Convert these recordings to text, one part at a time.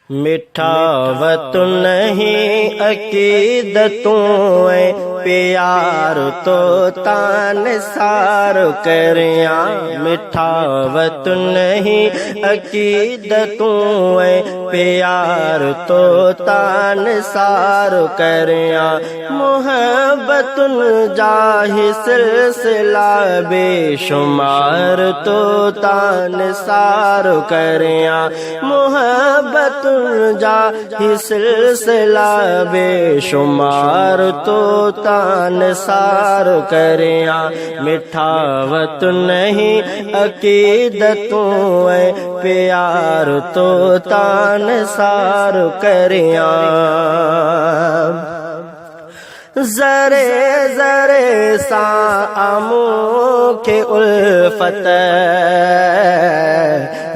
मिठावत नहीं अकीदतों प्यार तो तान सार करिया। मिठावत नहीं अकीदतों प्यार तो तान सार करिया। मोहब्बतुन जाहि सिलसिला बेशुमार तो तान सार करिया। मोहब्बतुन जाहि सिलसिला बेशुमार तो तान सार करिया। मिठावत नहीं अकीदतों प्यार तो तान सार करिया। ज़रे ज़रे सामू के उल्फत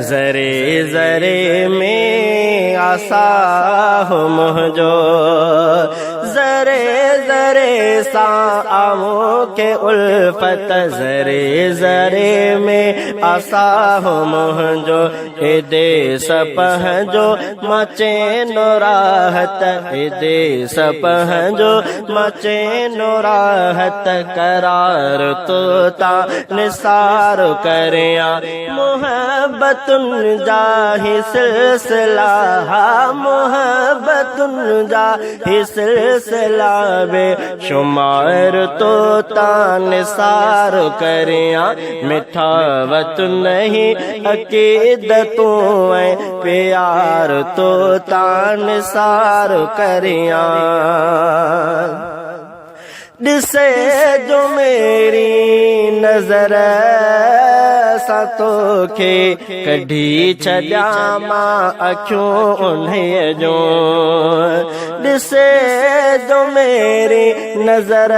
ज़रे ज़रे में आसा हो मुझो। ज़रे ज़रे सामू के उल्फत ज़रे ज़रे में आसा हो मुझो। ए देश पहजो मचे नोराहत ए देश पहजो मचे नोराहत करार तो निसार करिया। मोहब्बतुन जाहि सिलसिला मोहब्बतुन जाहि सिलसिला बेशुमार तो निसार करिया। मिठावत नहीं अकीदतों प्यार तो निसार करिया। दिसे जो मेरी नजर सतो के कढ़ी छॾिया मां अखियों उन्हें जो। दिसे जो मेरी नजर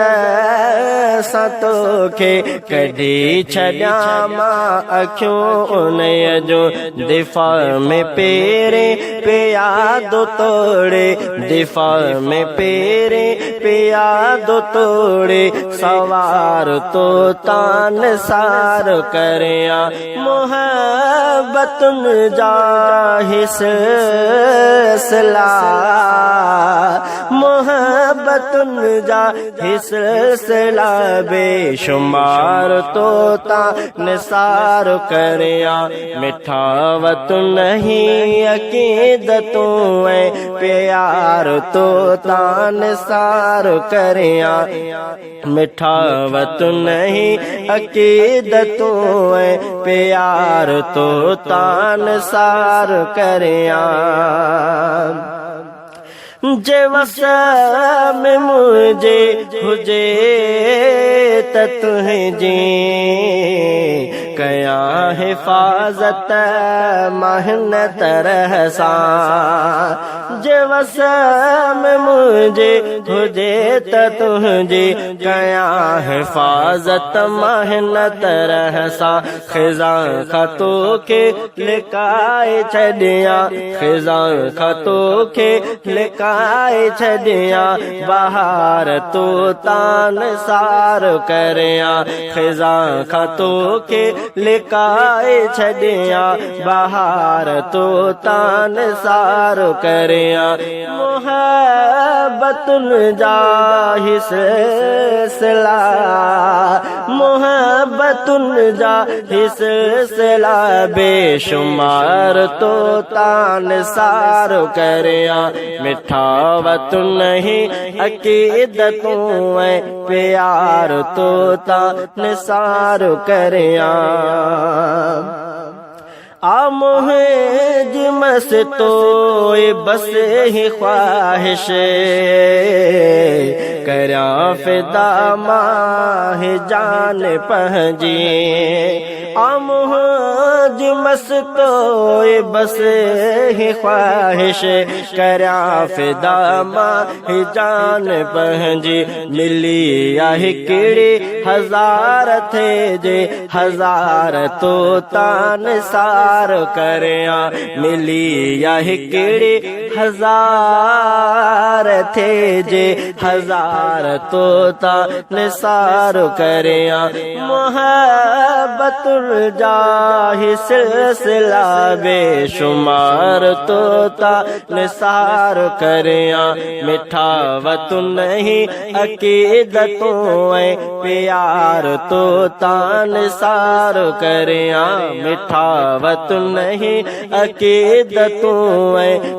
सतो के कढ़ी छॾिया मां अखियों उन्हें जो। दिफा में पेरे पे याद तोड़े दिफा में पेरे पे याद तोड़े सवार तो तान सार करिया। मोहब्बतुन जाहि सिलसिला मोहब्बतुन जाहि सिलसिला बेशुमार तो निसार करिया। मिठावत नहीं अकीदतों प्यार तो निसार करिया। मिठावत नहीं अकीदतों प्यार तो निसार करिया। जे वसम मुझे हुजे त तुहें जी कया हिफाजत महनत रहसा। जे वसम मुझे हुजे त तुझे कया हिफाजत महनत रहसा। खिजा खतो के लिकाए छड़िया खिजा खतो के लिकाए छड़िया। बहार तो तान सार करिया। खिजा खतो के लिकाए छड़िया बहार तो तान सार करिया। मोहब्बतुन जाहि सिलसिला मोहब्बतुन जाहि सिलसिला बेशुमार तो निसार करिया। मिठावत नहीं अकीदतों प्यार तो निसार करिया। आमोहेज मस्तो बस ही ख्वाहिश करया फिदा माह जान पहजी। आमोहेज मस्तो बस ही ख्वाहिश करया फिदा माह जान पहजी। मिली आही किड़ी हजार थे जे हजार तो तान सार करिया। मिली यह किड़ी हजार थे जे हजार यार तोता निसार करिया मोहब्बतुल जाहि सिलसिला बेशुमार तोता निसार करिया मिठावत नहीं अकीदतों प्यार तोता निसार करिया मिठावत नहीं अकीदतों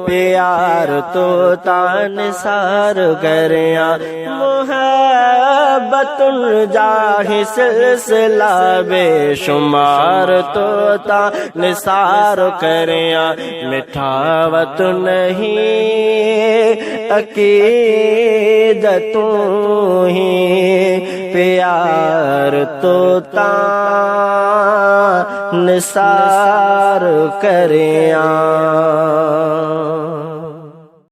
प्यार तोता निसार करिया मोहब्बतुल जाहि सिलसिला बेशुमार तोता निसार करिया मिठावत नहीं अकीदतों ही प्यार तोता निसार करिया।